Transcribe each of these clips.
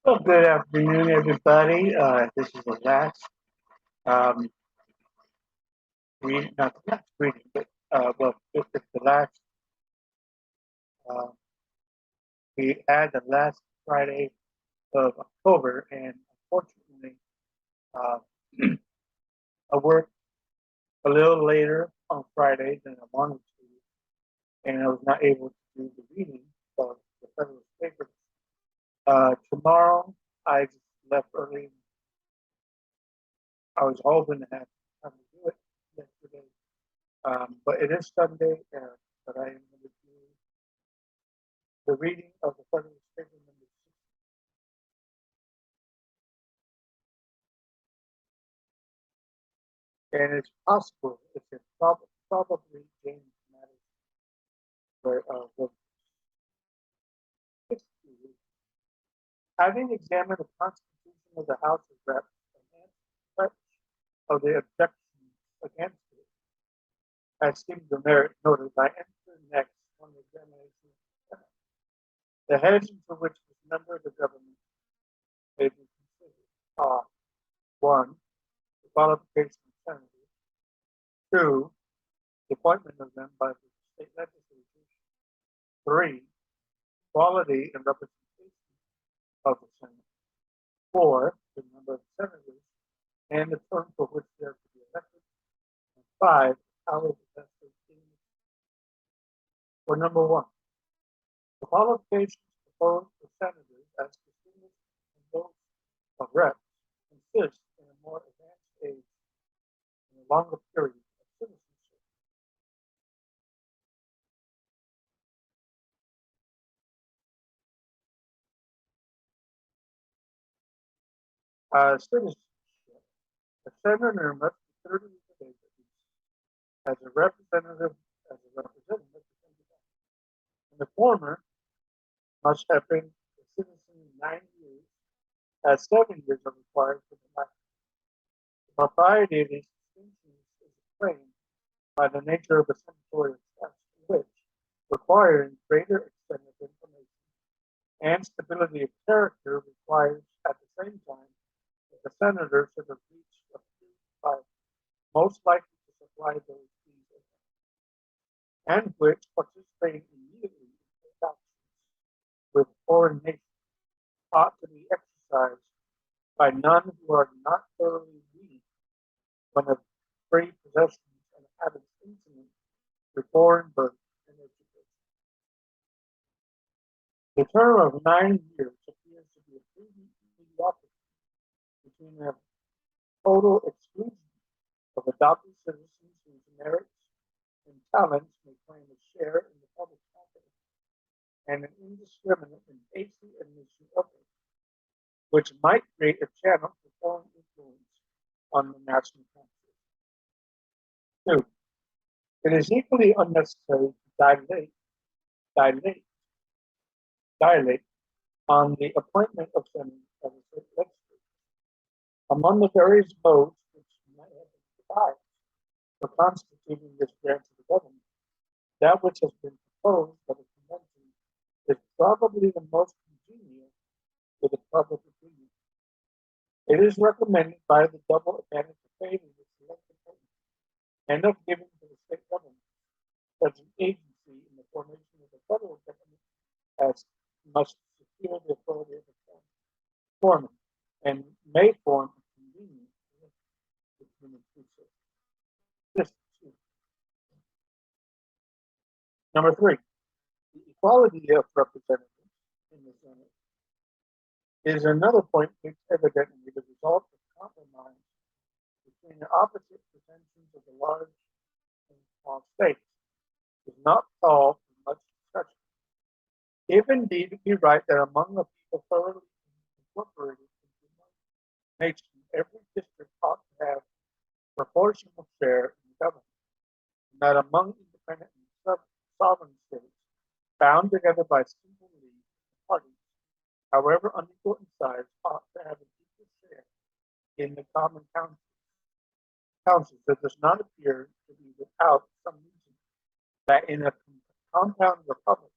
Well, good afternoon, everybody. This is the last um, reading, not the last reading, but it's the last. Uh, we had the last Friday of October, and unfortunately, uh, I worked a little later on Friday than I wanted to, and I was not able to do the reading of the Federalist papers. Tomorrow, I just left early. I was hoping to have time to do it yesterday. But it is Sunday, but I am going to do the reading of the Federalist Paper number 6. And it's possible, probably James Madison, where the having examined the Constitution of the House of Reps and answered of the objections against it, as seems the merit noted, I enter next on the examination of the Senate. The heads into which this member of the government may be considered are 1. The qualification of senators. 2. The appointment of them by the state legislatures. 3. Quality and representation of the Senate. 4. The number of senators and the term for which they are to be elected. And 5. How is the best for number 1. The qualifications proposed for senators as distinguished from those of reps consist in a more advanced age and a longer period of citizenship. Citizenship. A senator must be 30 years of age at least, as a representative, and the former must have been a citizen 9 years, as 7 years are required for the latter. The propriety of these distinctions is explained by the nature of the senatorial statute, which, requiring greater extent of information and stability of character, requires at the same time that the senator should have reached a by most likely to supply those fees and which participate immediately in transactions with foreign nations ought to be exercised by none who are not thoroughly weaned when of free possessions and habits intimate with foreign birth and education. The term of 9 years appears to be a prudent mediocrity between a total exclusion of adopted citizens whose merits and talents may claim a share in the public confidence, and an indiscriminate and hasty admission of it, which might create a channel for foreign influence on the national council. 2. It is equally unnecessary to dilate on the appointment of legislators. Among the various modes which might have been devised for constituting this branch of the government, that which has been proposed by the convention is probably the most congenial to the public opinion. It is recommended by the double advantage of favor the select appointment and of giving to the state government such an agency in the formation of the federal government as must secure the authority of the foreman and may form a convenient between the two systems. Number 3, the equality of representatives in the Senate is another point which evidently the result of compromise between the opposite pretensions of the large and small states does not call for much discussion. If indeed it be right that among the people thoroughly incorporated into one nation, every district ought to have proportional share in the government, and that among independent and sovereign states, bound together by simple leagues and parties, however unequal in size, ought to have an equal share in the common councils, that does not appear to be without some reason that in a compound republic,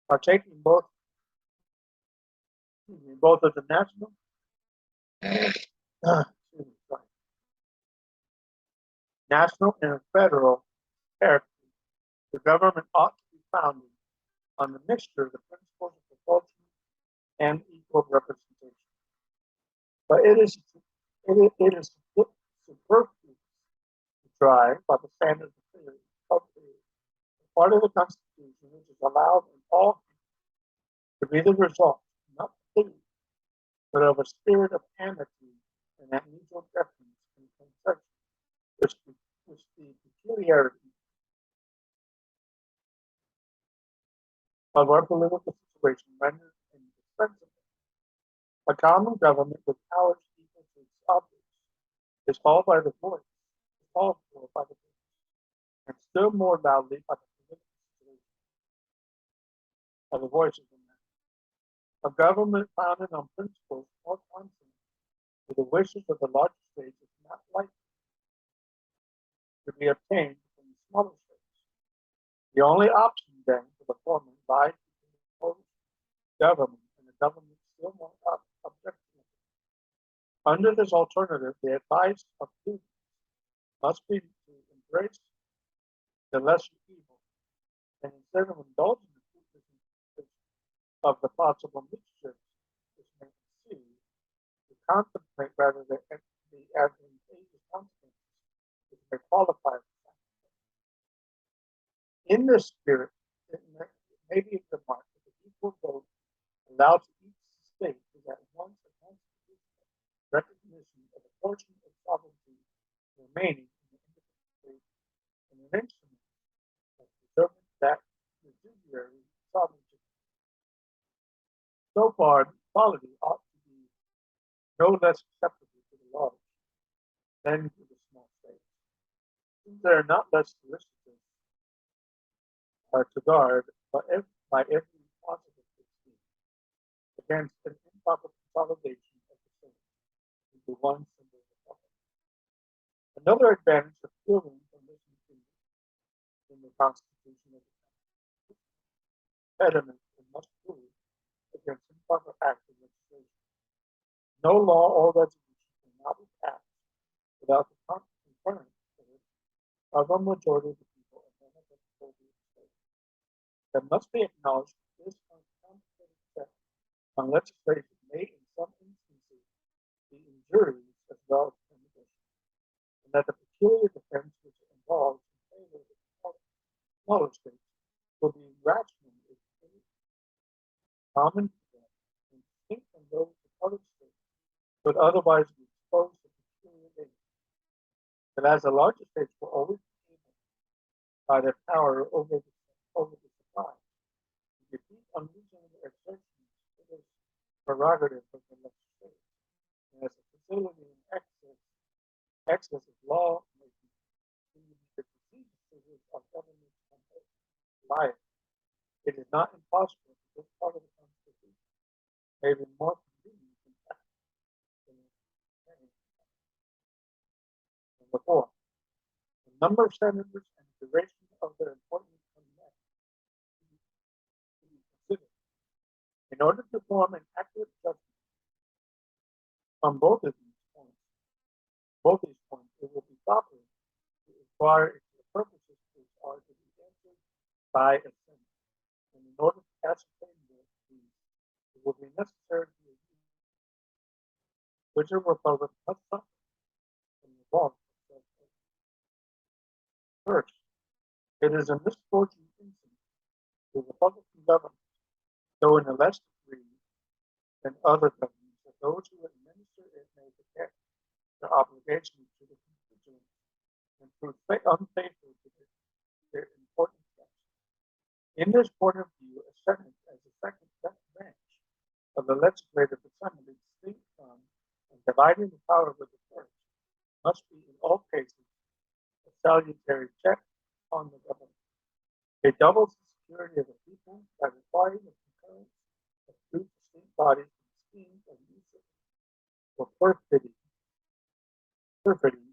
partaking both both at the national excuse me, sorry, national and federal territory. The government ought to be founded on the mixture of the principles of propulsion and equal representation. But it is superfluous to try by the standards of part of the Constitution which is allowed in all to be the result, not the plea, but of a spirit of amity and that mutual deference and concession, which the peculiarity of our political situation renders indispensable. A common government with powers equal to its objects is called by the voice, is called for by the voice, and still more loudly by the political situation, by the voices of men. A government founded on principles more consonant to the wishes of the larger states is not likely to be obtained from the smaller states. The only option then for the former lies between the proposed government and the government still more objectionable. Under this alternative, the advice of prudence must be to embrace the lesser evil, and instead of indulging the fruitless of the possible mischiefs which may ensue, to contemplate rather the advantageous consequences which may qualify for sacrifice. In this spirit, it may be remarked that the equal vote allowed to each state is at once a constitutional recognition of a portion of sovereignty remaining in the independent state and an instrument of preserving that residuary sovereignty. So far, equality ought to be no less acceptable to the large than to the small states. Since they are not less solicitous to guard by every possible scheme against an improper consolidation of the state into one single republic. Another advantage of healing from this in the Constitution of the country impediment and must prove against improper acts of legislation. No law or resolution cannot be passed without the concurrence of a majority of the people and then of the majority of the state. It must be acknowledged that this uncomplicated check on legislation may in some instances be injurious as well as beneficial, and that the peculiar defense which it involves in favor of the smaller states will be rational if common to them and distinct from those of other states, but otherwise be exposed to peculiar dangers. But as the larger states will always be able, by their power over the supply, to defeat unreasonable exertions, it is prerogative of the legislature, and as a facility in excess of law making, the procedures of government life. It is not impossible that this part of the Constitution may be more convenient in fact than before. The number of senators and the duration of their appointment come next to be considered. In order to form an accurate judgment on both these points, it will be proper to inquire into the purposes which are to be answered by a Senate. And in order to ascertain these, it will be necessary to review which a republic must suffer from the laws of first. It is a misfortune incident to Republican governments, though in a less degree than other governments, that those who administer it may forget their obligations to the constituents and prove unfaithful to their important steps. In this point of view, a Senate as a second branch of the legislative assembly, distinct from and dividing the power with the first, must be in all cases a salutary check on the government. It doubles the security of the people by requiring the concurrence of two distinct bodies in schemes of usurpation or perfidy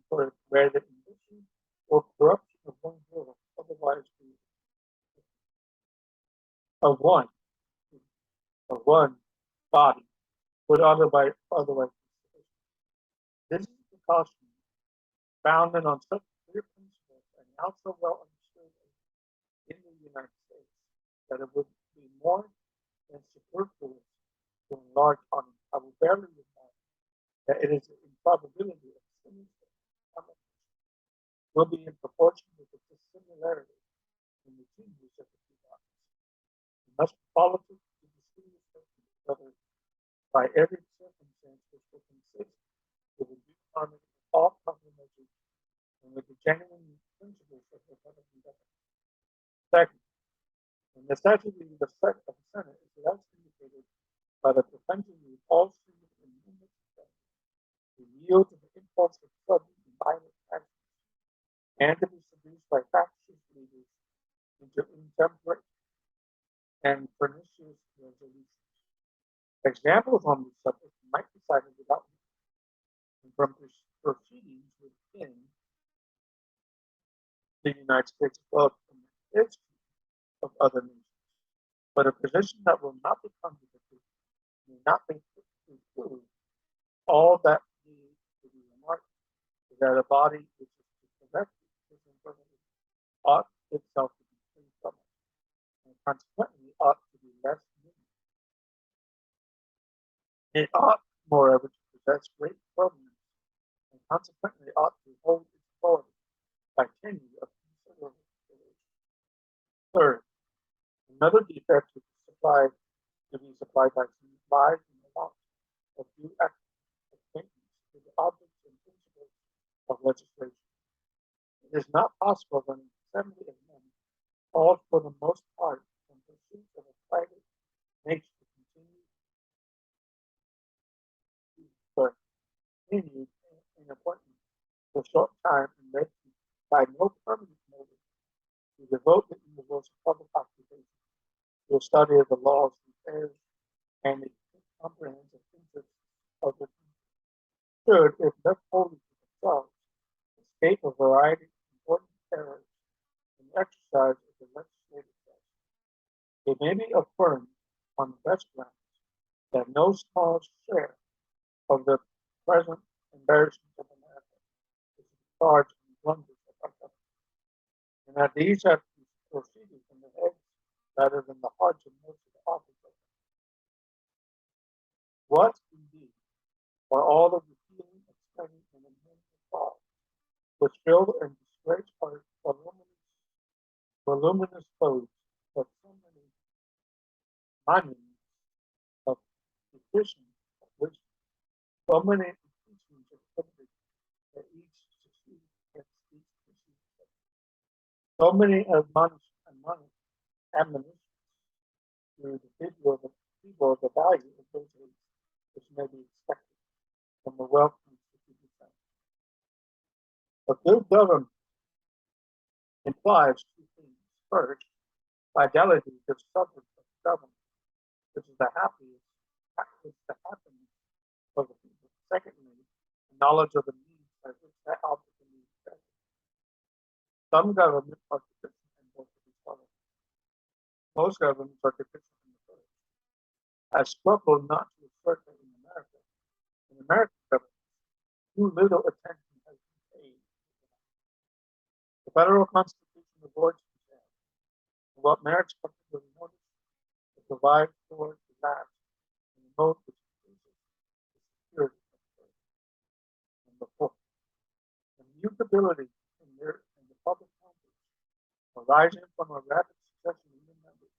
for where the ambition or corruption of one will otherwise be of one body would otherwise be sufficient. This is a precaution founded on such clear principles and now so well understood in the United States that it would be more than superfluous to enlarge on it. I will barely remark that it is an improbability of sinister will be in proportion with the dissimilarity in the changes of the two bodies. It must be politic to distinguish whether by every circumstance which will consist with a due harmony of all compromises and with the genuine principles of the heavenly government. Second, the necessity of the Senate is thus indicated by the propensity of all students and movements to yield to the impulse of sudden and violent action, and to be seduced by factious leaders into intemperate and pernicious resolutions. Examples on this subject might be cited without from proceedings within the United States as well as from the history of other nations. But a position that will not be contradicted may not be preclude all that needs to be remarked is that a body which is to correct this infirmity ought itself to be free from it, and consequently ought to be less numerous. It ought, moreover, to possess great firmness, and consequently ought to hold its authority by tenure of considerable duration. Third, another defect to be supplied by students lies in the want of due acquaintance with the objects and principles of legislation. It is not possible that an assembly of men, called for the most part from pursuits of a private nature, to continue in appointment for a short time and led by no permanent motive to devote the universal public occupation to a study of the laws, the affairs, and the comprehensive interests of the people should, if left wholly to themselves, escape a variety of important errors in the exercise of the legislative session. It may be affirmed on the best grounds that no small share of the present embarrassments of America is in charge of the blunders of our government, and that these have proceeded from the heads rather than the hearts of most of the officers. What, indeed, are all the repealing, explaining, and amending laws which fill and disgrace our voluminous codes of so many monuments of petition, which so many impeachments of liberty that each succeeds against each proceeding, so many admonitions to the people of the value of those aids which may be expected from a well-constituted Senate. A good government implies two things. First, fidelity to the subject of government, which is the happiness of the people. Secondly, the knowledge of the means by which that object can be effected. Some governments are deficient in both of these qualities. Most governments are deficient in the first. I struggle not to assert that in American government, too little attention has been paid. The federal constitution avoids themselves, and what merits particular notice to provide for the lapse in the mode which increases the security of the state. Number four, the mutability in the public confidence arising from a rapid succession of new members,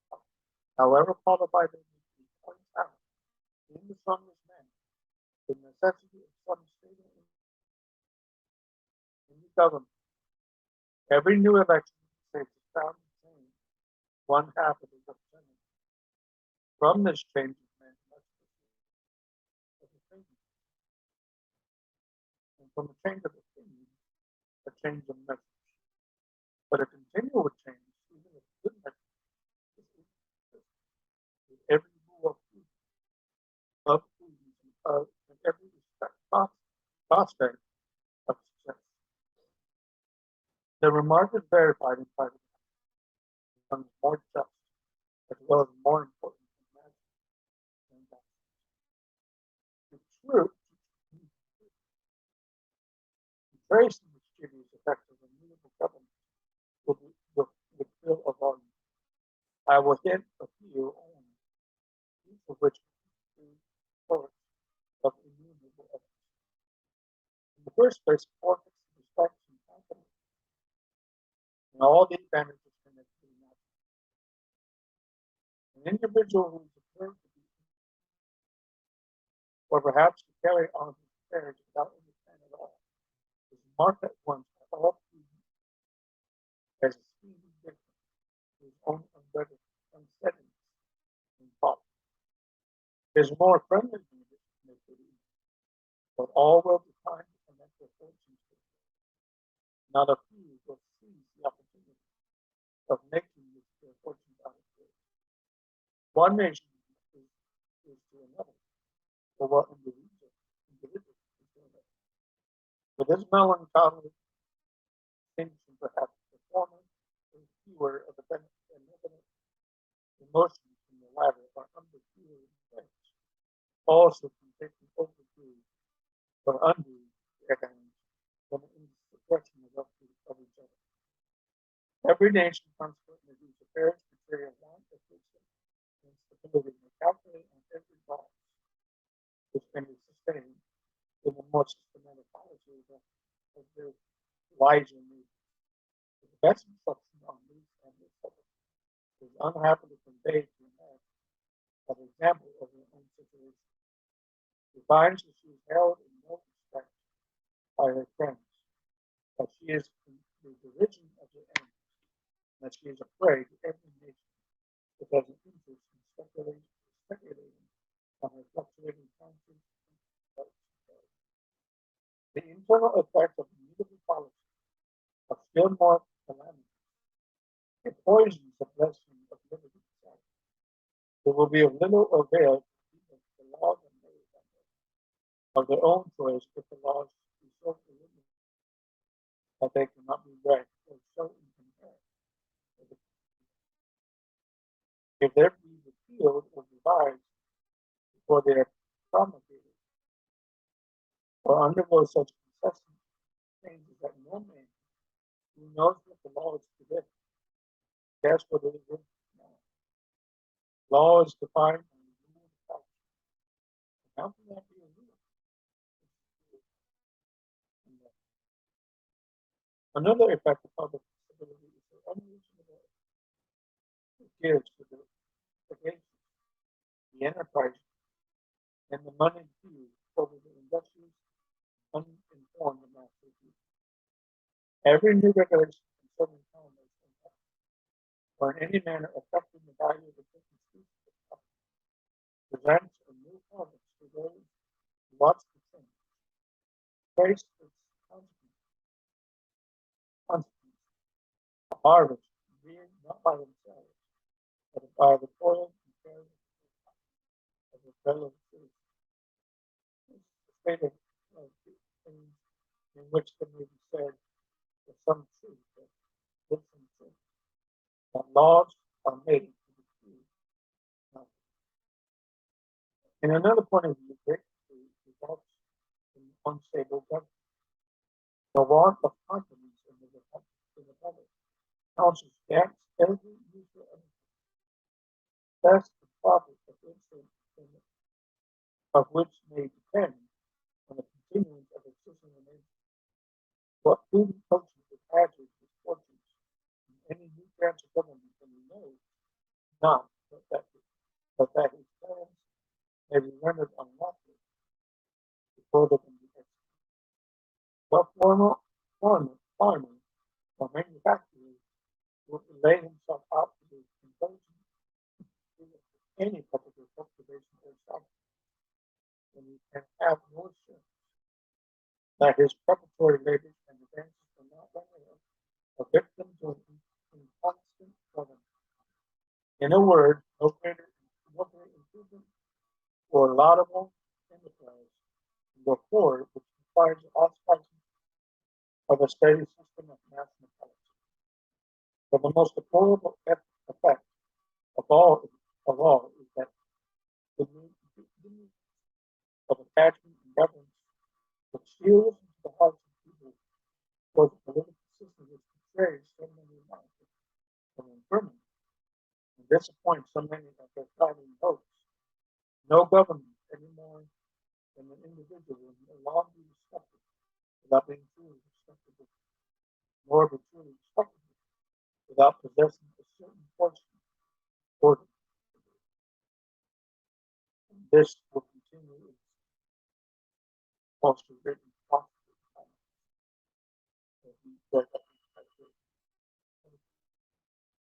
however qualified they may be, points out in the strongest manner the necessity of some stable in the government. Every new election in the states is found to change one half of the representatives. From this change of men, much of the opinion, and from a change of opinion, a change of message. But a continual change, even of good message, is inconsistent with every rule of prudence and every prospect of success. The remark is verified in private life, becomes more just, as well as more important than magic transactions. The truth, to trace the mischievous effects of a mutable government would fill a volume. I will hit a few only, each of which is source of innumerable evidence. In the first place, politics, respect, and confidence, and all the advantages connected to the natural. An individual who is observed to be, or perhaps to carry on his affairs without any plan at all, is marked at once by all prudence as a speedy victim to his own unsteadiness in thought. His more friendly neighbors may believe, but all will decline to connect their fortunes with it. Not a few will seize the opportunity of making their fortunes out of it. One nation is to another, or what individual is to another. With this melancholy distinction, perhaps the former is fewer of the benevolent emotions in the latter are under fewer restraints, also from taking overdue or undue advantage from in the suppression of each other. Every nation consequently whose affairs betray a want of wisdom and stability may calculate on every loss which can be sustained in the more systematic policy of their wiser needs. The best instruction on these and this subject is unhappily conveyed to America as an example of their own situation. She finds that she is held in no respect by her friends, that she is the derision of their enemies, and that she is a prey to every nation that has an interest in speculating on her fluctuating conscience. The internal effect of the mutable policy of still more calamity. It poisons the blessing of liberty itself. It will be of little avail to people if the laws are made of their own choice if the laws be so eliminated that they cannot be read or so incoherent. If they be repealed or revised before they are promulgated, or undergo such incessant changes that no man who knows what the law is today cares what it is now. Law is defined by the rule of culture. How can that be a rule? Another effect of public stability is the unreasonable it gives to the against the enterprise and the money few over the industrious, uninformed master people. Every new regulation concerning commerce or in any manner affecting the value of the different species of property presents a new problems to those who watch the change, trace its consequences, a harvest being not by themselves, but by the toil and care of the fellow citizens. This is the state of things in which there may be said with some truth that laws are made to be few. In another point of view, greatly results in unstable government. The want of confidence in the public counsels against every user of best the profit of incident of which may depend on the continuance of existing arrangements. What prudent coaches would add to his fortunes in any new branch of government, and he knows not but that his plans may be rendered unlawful before they can be executed. What farmer or manufacturer would lay himself out to the intelligence of any particular cultivation or subject, when he can have no assurance that his preparatory labors and advances will not render him a victim to an inconstant government. In a word, no greater improvement or laudable enterprise than the forward which requires the auspices of a steady system of national policy. But the most deplorable effect of all is that the of attachment and reverence which steals into the hearts of people towards the political system which betrays so many Americans from infirmity and disappoints so many of their flattering hopes. No government any more than an individual will no longer be respected without being truly respectable, nor be truly respectable without possessing a certain portion of order. And this will continue its most written possible.